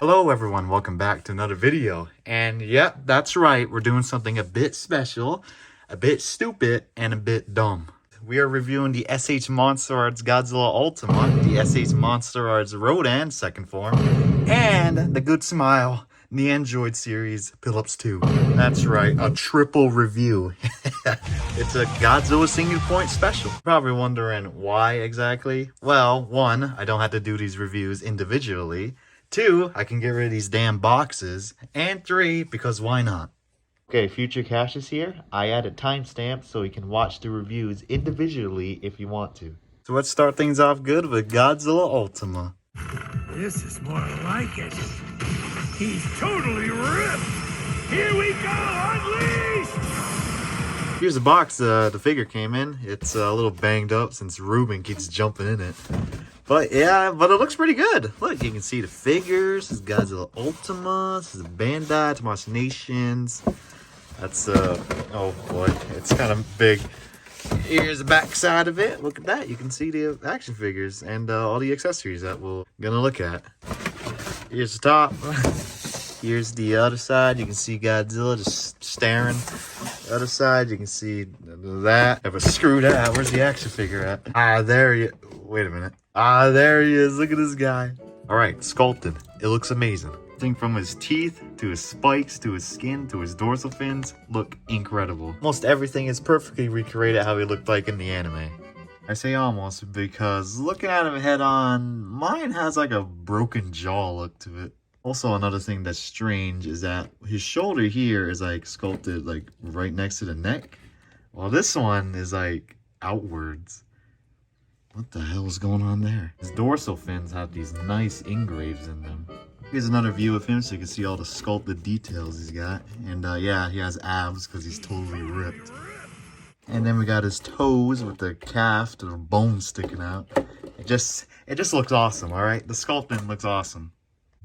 Hello everyone, welcome back to another video. And yep, that's right, we're doing something a bit special, a bit stupid, and a bit dumb. We are reviewing the SH Monster Arts Godzilla Ultima, the SH Monster Arts Rodan second form, and the Good Smile, the Android series Pelops 2. That's right, a triple review. It's a Godzilla single point special. Probably wondering why exactly? Well, one, I don't have to do these reviews individually. Two, I can get rid of these damn boxes. And three, because why not? Okay, Future Cash is here. I added timestamps so you can watch the reviews individually if you want to. So let's start things off good with Godzilla Ultima. This is more like it. He's totally ripped. Here we go, unleashed! Here's the box the figure came in. It's a little banged up since Ruben keeps jumping in it. But yeah, but it looks pretty good. Look, you can see the figures. This is Godzilla Ultima. This is Bandai, Tomas Nations. That's, oh boy, it's kind of big. Here's the back side of it. Look at that. You can see the action figures and all the accessories that we're gonna look at. Here's the top. Here's the other side. You can see Godzilla just staring. The other side, you can see that. Have a screw that. Where's the action figure at? Ah, there you. Wait a minute. Ah, there he is. Look at this guy. All right, sculpted. It looks amazing. Everything from his teeth to his spikes to his skin to his dorsal fins look incredible. Almost everything is perfectly recreated how he looked like in the anime. I say almost because looking at him head on, mine has like a broken jaw look to it. Also, another thing that's strange is that his shoulder here is like sculpted like right next to the neck, while this one is like outwards. What the hell is going on there? His dorsal fins have these nice engraves in them. Here's another view of him so you can see all the sculpted details he's got. And yeah, he has abs because he's totally ripped. And then we got his toes with the calf, the bones sticking out. It just looks awesome, alright? The sculpting looks awesome.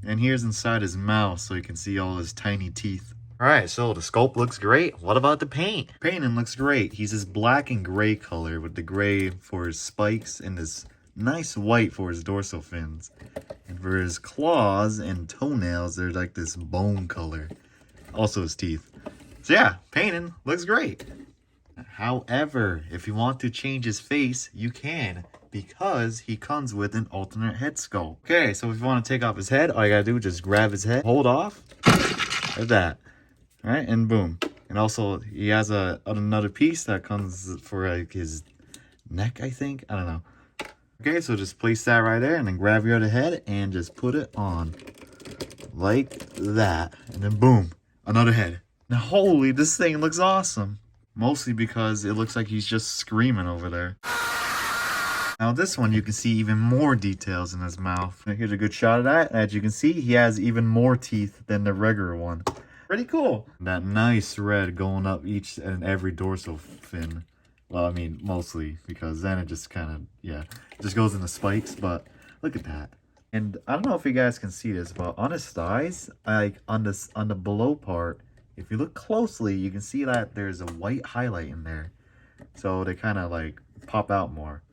And here's inside his mouth so you can see all his tiny teeth. Alright, so the sculpt looks great. What about the paint? Painting looks great. He's this black and gray color with the gray for his spikes and this nice white for his dorsal fins. And for his claws and toenails, they're like this bone color. Also his teeth. So yeah, painting looks great. However, if you want to change his face, you can. Because he comes with an alternate head sculpt. Okay, so if you want to take off his head, all you gotta do is just grab his head, hold off, like that. Alright, and boom. And also, he has another piece that comes for like his neck, I think. I don't know. Okay, so just place that right there, and then grab your other head, and just put it on. Like that. And then boom, another head. Now, holy, this thing looks awesome. Mostly because it looks like he's just screaming over there. Now this one, you can see even more details in his mouth. Here's a good shot of that. As you can see, he has even more teeth than the regular one. Pretty cool. That nice red going up each and every dorsal fin. Well, I mean, mostly, because then it just kind of, yeah, it just goes in the spikes, but look at that. And I don't know if you guys can see this, but on his thighs, like on the below part, if you look closely, you can see that there's a white highlight in there. So they kind of like pop out more.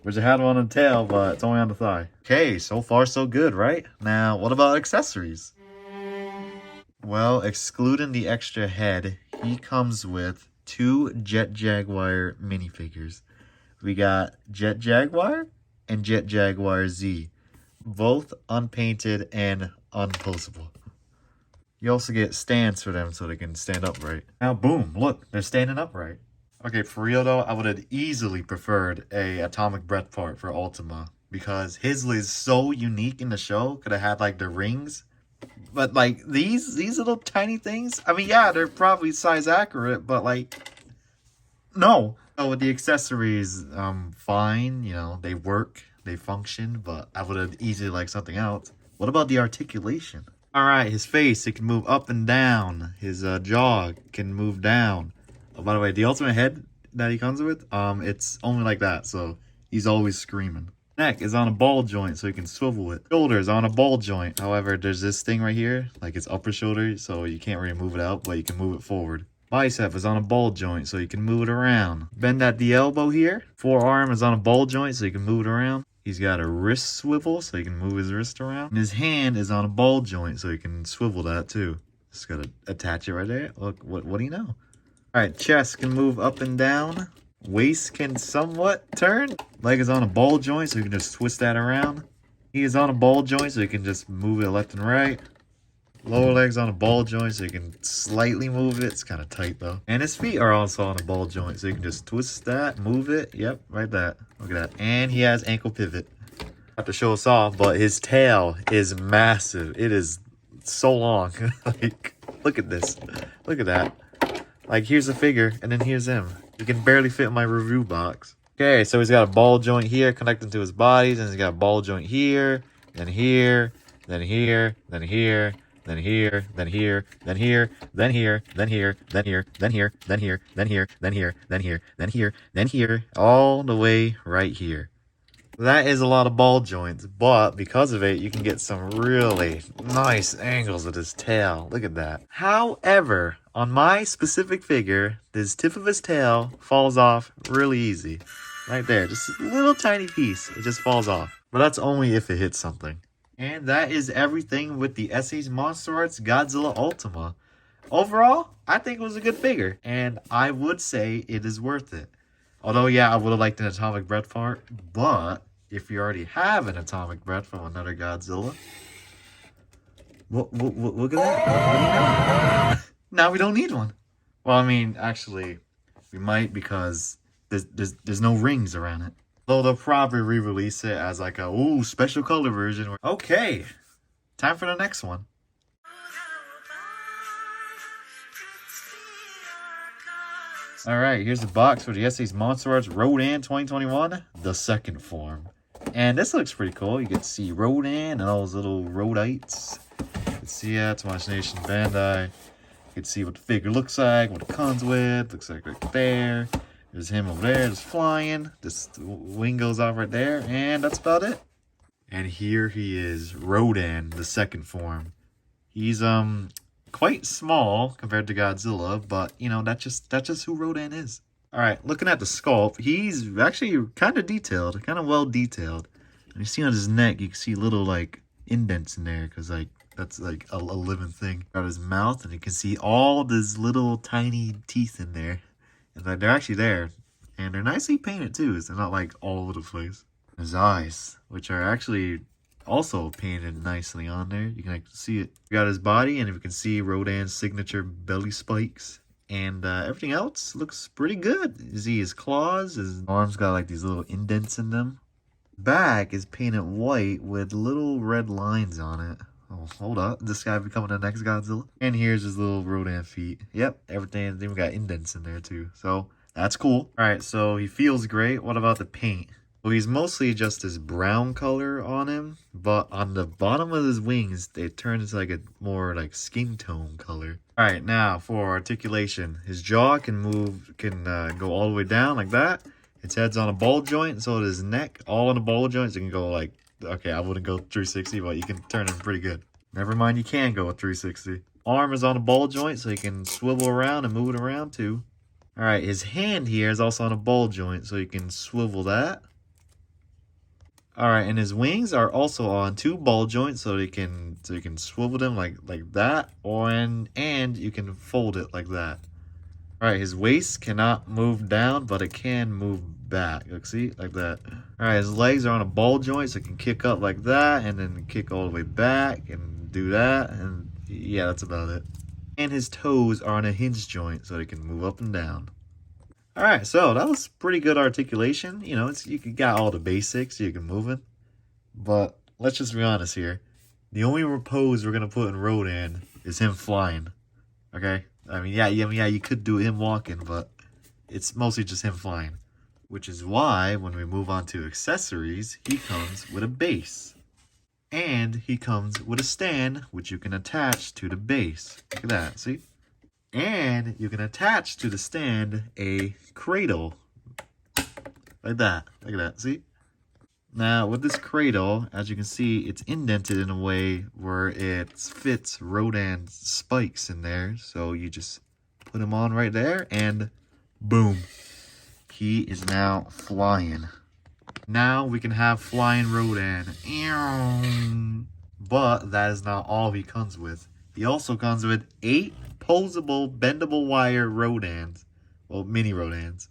Wish I had one on the tail, but it's only on the thigh. Okay, so far so good, right? Now, what about accessories? Well, excluding the extra head, he comes with 2 Jet Jaguar minifigures. We got Jet Jaguar and Jet Jaguar Z. Both unpainted and unpostable. You also get stands for them so they can stand upright. Now, boom, look, they're standing upright. Okay, for real though, I would have easily preferred a atomic breath part for Ultima. Because his is so unique in the show. Could have had like the rings. But like these little tiny things. I mean, yeah, they're probably size accurate. But like, no. So with the accessories, fine. You know, they work. They function. But I would have easily liked something else. What about the articulation? Alright, his face, it can move up and down. His jaw can move down. Oh, by the way, the ultimate head that he comes with, it's only like that, so he's always screaming. Neck is on a ball joint, so you can swivel it. Shoulders on a ball joint. However, there's this thing right here, like his upper shoulder, so you can't really move it out, but you can move it forward. Bicep is on a ball joint, so you can move it around. Bend at the elbow here. Forearm is on a ball joint, so you can move it around. He's got a wrist swivel, so he can move his wrist around. And his hand is on a ball joint, so he can swivel that too. Just gotta attach it right there. Look, what do you know? All right, chest can move up and down. Waist can somewhat turn. Leg is on a ball joint, so you can just twist that around. He is on a ball joint, so you can just move it left and right. Lower leg's on a ball joint, so you can slightly move it. It's kind of tight, though. And his feet are also on a ball joint, so you can just twist that, move it. Yep, right that. Look at that. And he has ankle pivot. I have to show us off, but his tail is massive. It is so long. Like, look at this. Look at that. Like, here's the figure, and then here's him. He can barely fit in my review box. Okay, so he's got a ball joint here connecting to his bodies, and he's got a ball joint here, then here, then here, then here, then here, then here, then here, then here, then here, then here, then here, then here, then here, then here, then here, then here, then here, all the way right here. That is a lot of ball joints, but because of it, you can get some really nice angles with his tail. Look at that. However, on my specific figure, this tip of his tail falls off really easy. Right there, just a little tiny piece. It just falls off. But that's only if it hits something. And that is everything with the SE's Monster Arts Godzilla Ultima. Overall, I think it was a good figure, and I would say it is worth it. Although, yeah, I would have liked an atomic breath fart, but if you already have an atomic breath from another Godzilla, look at that. What do you know? Now we don't need one. Well, I mean, actually, we might because there's no rings around it. Though they'll probably re-release it as like a special color version. Okay, time for the next one. Alright, here's the box for the SE's Monster Arts Rodan 2021, the second form. And this looks pretty cool. You get to see Rodan and all those little Rodites. You can see it's Imagination Bandai. You can see what the figure looks like, what it comes with. Looks like right there. There's him over there, just flying. This wing goes off right there, and that's about it. And here he is, Rodan, the second form. He's quite small compared to Godzilla, but you know, that's just who Rodan is. Alright, looking at the sculpt, he's actually kind of detailed, kind of well detailed. And you see on his neck, you can see little like indents in there, because like that's like a living thing. Got his mouth, and you can see all these little tiny teeth in there. And like, they're actually there, and they're nicely painted too, so they're not like all over the place. His eyes, which are actually also painted nicely on there. You can actually see it. We got his body, and you can see Rodan's signature belly spikes. And everything else looks pretty good. You see his claws, his arms got like these little indents in them. Back is painted white with little red lines on it. Oh, hold up. This guy becoming the next Godzilla. And here's his little Rodan feet. Yep, everything. They even got indents in there too. So that's cool. Alright, so he feels great. What about the paint? Well, he's mostly just this brown color on him, but on the bottom of his wings, they turn into like a more like skin tone color. All right, now for articulation, his jaw can go all the way down like that. His head's on a ball joint, and so is his neck, all on a ball joint. So you can go like, okay, I wouldn't go 360, but you can turn him pretty good. Never mind, you can go with 360. Arm is on a ball joint, so you can swivel around and move it around too. All right, his hand here is also on a ball joint, so you can swivel that. Alright, and his wings are also on two ball joints, so you can swivel them like that, and you can fold it like that. Alright, his waist cannot move down, but it can move back. Look, see? Like that. Alright, his legs are on a ball joint, so it can kick up like that, and then kick all the way back, and do that, and yeah, that's about it. And his toes are on a hinge joint, so they can move up and down. Alright, so that was pretty good articulation. You know, you got all the basics, you can move it. But let's just be honest here. The only pose we're going to put in Rodan is him flying. Okay? I mean, yeah, you could do him walking, but it's mostly just him flying. Which is why, when we move on to accessories, he comes with a base. And he comes with a stand, which you can attach to the base. Look at that, see? And you can attach to the stand a cradle. Like that. Look at that. See? Now, with this cradle, as you can see, it's indented in a way where it fits Rodan's spikes in there. So you just put him on right there, and boom. He is now flying. Now we can have flying Rodan. But that is not all he comes with. He also comes with 8 posable, bendable wire Rodans. Well, mini Rodans.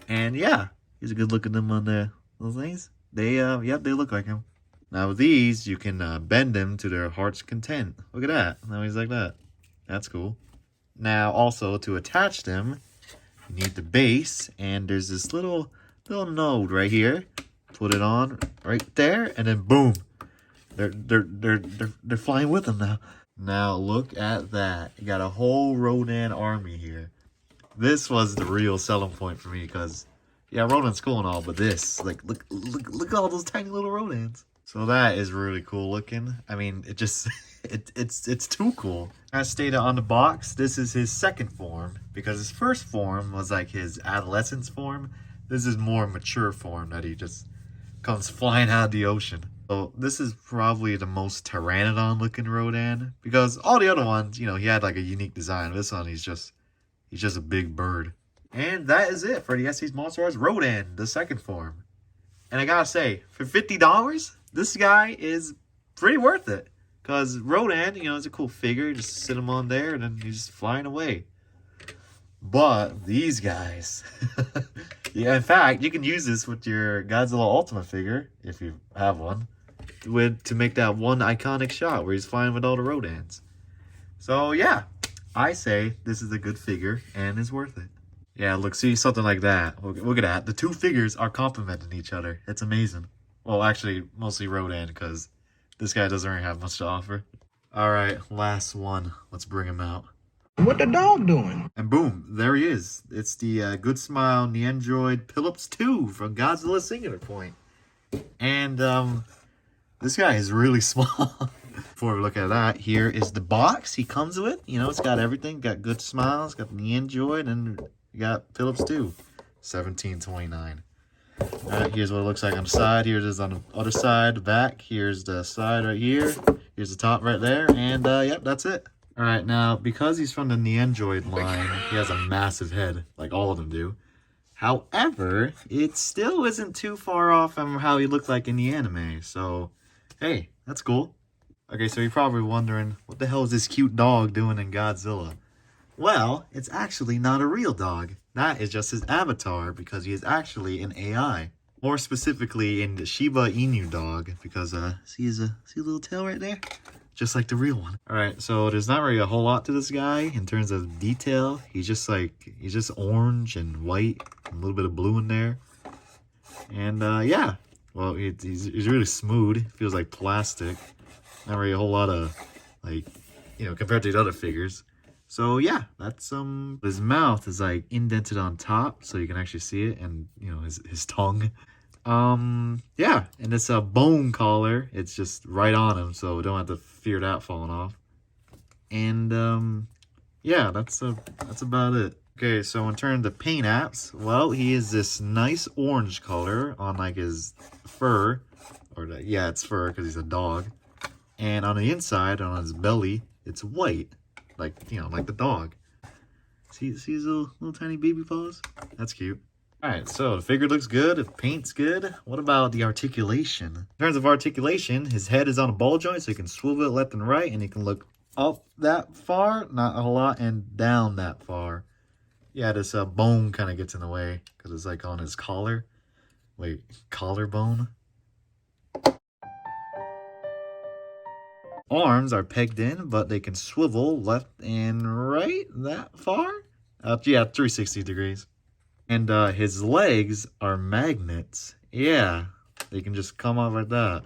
And yeah, here's a good look at them on the those things. They, yep, they look like him. Now with these, you can bend them to their heart's content. Look at that. Now he's like that. That's cool. Now also to attach them, you need the base, and there's this little node right here. Put it on right there, and then boom, they're flying with them now. Now look at that. You got a whole Rodan army here. This was the real selling point for me because, yeah, Rodan's cool and all, but this, like, look at all those tiny little Rodans. So that is really cool looking. I mean, it just, it's too cool. As stated on the box, this is his second form because his first form was like his adolescence form. This is more mature form that he just comes flying out of the ocean. So this is probably the most Pteranodon looking Rodan because all the other ones, you know, he had like a unique design. This one, he's just a big bird. And that is it for the SC's Monster Rodan, the second form. And I gotta say, for $50, this guy is pretty worth it. Because Rodan, you know, is a cool figure. Just sit him on there and then he's just flying away. But these guys, yeah, in fact, you can use this with your Godzilla Ultimate figure, if you have one, to make that one iconic shot where he's flying with all the Rodans. So yeah, I say this is a good figure and is worth it. Yeah, look, see, something like that. Look at that. The two figures are complementing each other. It's amazing. Well, actually, mostly Rodan, because this guy doesn't really have much to offer. All right, last one. Let's bring him out. What the dog doing? And boom, there he is. It's the Good Smile Neandroid Pelops 2 from Godzilla Singular Point. And this guy is really small. Before we look at that, here is the box he comes with. You know, it's got everything. Got Good Smile, it's got the Neandroid, and you got Pelops 2. $17.29. Alright, here's what it looks like on the side. Here it is on the other side, the back. Here's the side right here. Here's the top right there. And yep, that's it. Alright, now, because he's from the Neandroid line, he has a massive head, like all of them do. However, it still isn't too far off from how he looked like in the anime. So, hey, that's cool. Okay, so you're probably wondering, what the hell is this cute dog doing in Godzilla? Well, it's actually not a real dog. That is just his avatar, because he is actually an AI. More specifically, in the Shiba Inu dog, because, see a little tail right there? Just like the real one. Alright, so there's not really a whole lot to this guy in terms of detail. He's just orange and white, a little bit of blue in there. And, yeah. Well, he's really smooth. Feels like plastic. Not really a whole lot of, like, you know, compared to the other figures. So yeah, that's his mouth is like indented on top, so you can actually see it, and you know his tongue. Yeah, and it's a bone collar. It's just right on him, so we don't have to fear that falling off. And yeah, that's about it. Okay, so in terms of paint apps, well, he is this nice orange color on like his fur, yeah, it's fur because he's a dog. And on the inside, on his belly, it's white. Like, you know, like the dog. See his little tiny baby paws? That's cute. Alright, so the figure looks good. The paint's good. What about the articulation? In terms of articulation, his head is on a ball joint, so you can swivel it left and right, and you can look up that far, not a whole lot, and down that far. Yeah, this bone kind of gets in the way, because it's like on his collar. Wait, collarbone? Arms are pegged in, but they can swivel left and right that far? Yeah, 360 degrees. And his legs are magnets. Yeah, they can just come off like that.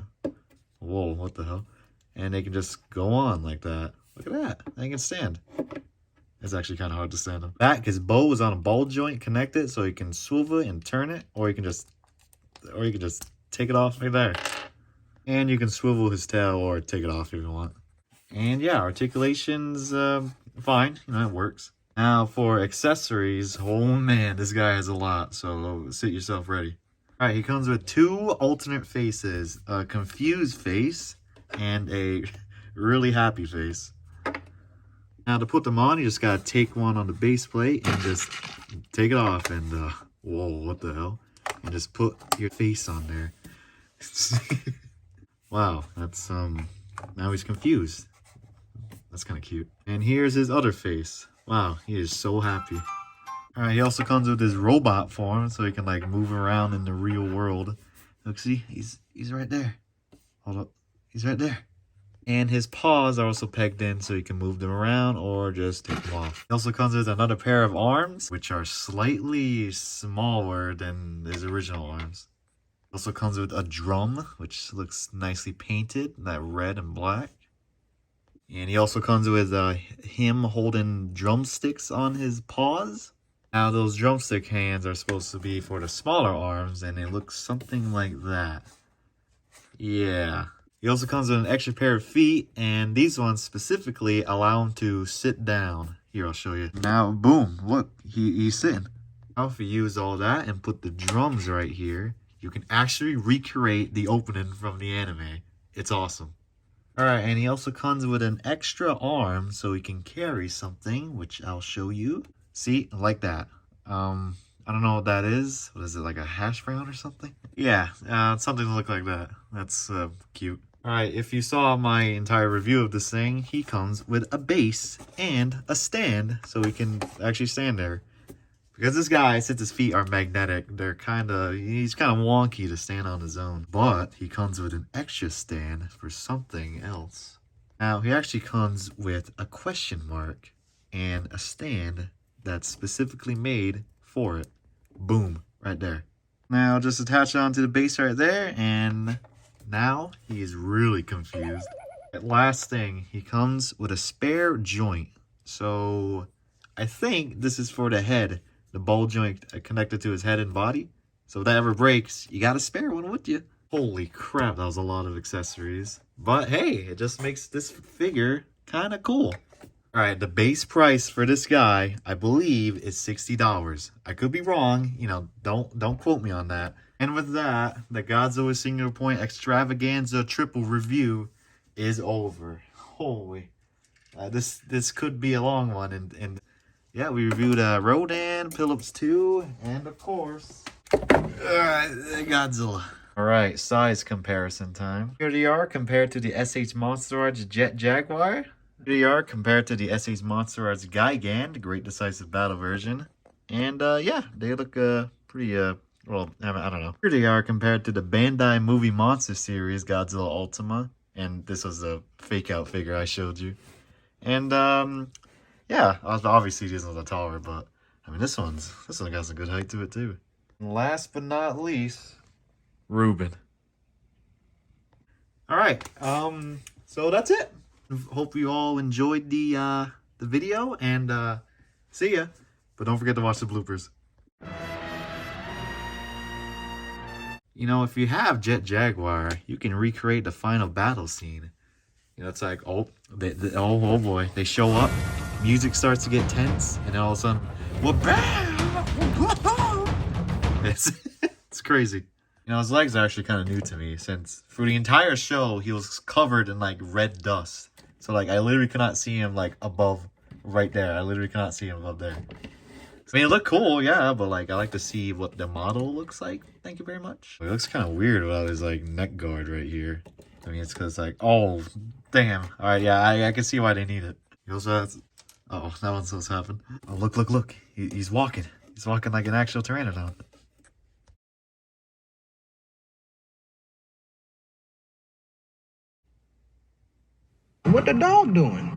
Whoa, what the hell? And they can just go on like that. Look at that. They can stand. It's actually kind of hard to stand them. Back, his bow is on a ball joint connected, so you can swivel it and turn it, or you can just take it off right there. And you can swivel his tail or take it off if you want. And yeah, articulation's fine. You know, it works. Now for accessories, oh man, this guy has a lot. So sit yourself ready. Alright, he comes with 2 alternate faces. A confused face and a really happy face. Now to put them on, you just gotta take one on the base plate and just take it off. And whoa, what the hell? and just put your face on there. Wow, that's now he's confused. That's kind of cute. And here's his other face. Wow, he is so happy. Alright, he also comes with his robot form, so he can like move around in the real world. Look, see, he's right there. Hold up, he's right there. And his paws are also pegged in, so you can move them around or just take them off. He also comes with another pair of arms, which are slightly smaller than his original arms. Also comes with a drum, which looks nicely painted, that red and black. And he also comes with him holding drumsticks on his paws. Now those drumstick hands are supposed to be for the smaller arms, and it looks something like that. Yeah. He also comes with an extra pair of feet, and these ones specifically allow him to sit down. Here, I'll show you. Now, boom, look, he's sitting. Now if you use all that and put the drums right here, you can actually recreate the opening from the anime. It's awesome. Alright, and he also comes with an extra arm so he can carry something, which I'll show you. See, like that. I don't know what that is. What is it, like a hash brown or something? Yeah, something to look like that. That's cute. Alright, if you saw my entire review of this thing, he comes with a base and a stand so he can actually stand there. Because this guy, since his feet are magnetic, he's kind of wonky to stand on his own. But he comes with an extra stand for something else. Now, he actually comes with a question mark and a stand that's specifically made for it. Boom, right there. Now, just attach it onto the base right there, and now he is really confused. Last thing, he comes with a spare joint. So, I think this is for the head. The ball joint connected to his head and body. So if that ever breaks, you got a spare one with you. Holy crap, that was a lot of accessories. But hey, it just makes this figure kind of cool. Alright, the base price for this guy, I believe, is $60. I could be wrong, you know, don't quote me on that. And with that, the Godzilla Singular Point Extravaganza Triple Review is over. Holy. This could be a long one, and yeah, we reviewed Rodan, Pelops 2, and of course, Godzilla. Alright, size comparison time. Here they are compared to the SH Monster Arts Jet Jaguar. Here they are compared to the SH Monster Arts Gigant, the Great Decisive Battle version. And yeah, they look pretty, well, I don't know. Here they are compared to the Bandai Movie Monster Series Godzilla Ultima. And this was a fake out figure I showed you. And yeah, obviously these ones are taller, but I mean this one got some good height to it too. And last but not least, Ruben. All right, so that's it. Hope you all enjoyed the video, and see ya. But don't forget to watch the bloopers. You know, if you have Jet Jaguar, you can recreate the final battle scene. You know, it's like, oh boy, they show up. Music starts to get tense, and then all of a sudden, it's crazy. You know, his legs are actually kind of new to me, since for the entire show, he was covered in, like, red dust. So, like, I literally could not see him, like, above, right there. I literally cannot see him above there. I mean, it looked cool, yeah, but, like, I like to see what the model looks like. Thank you very much. It looks kind of weird without his, like, neck guard right here. I mean, it's because, like, oh, damn. All right, yeah, I can see why they need it. He also has... Uh-oh, that one's supposed to happen. Oh, look. He's walking. He's walking like an actual pteranodon. What the dog doing?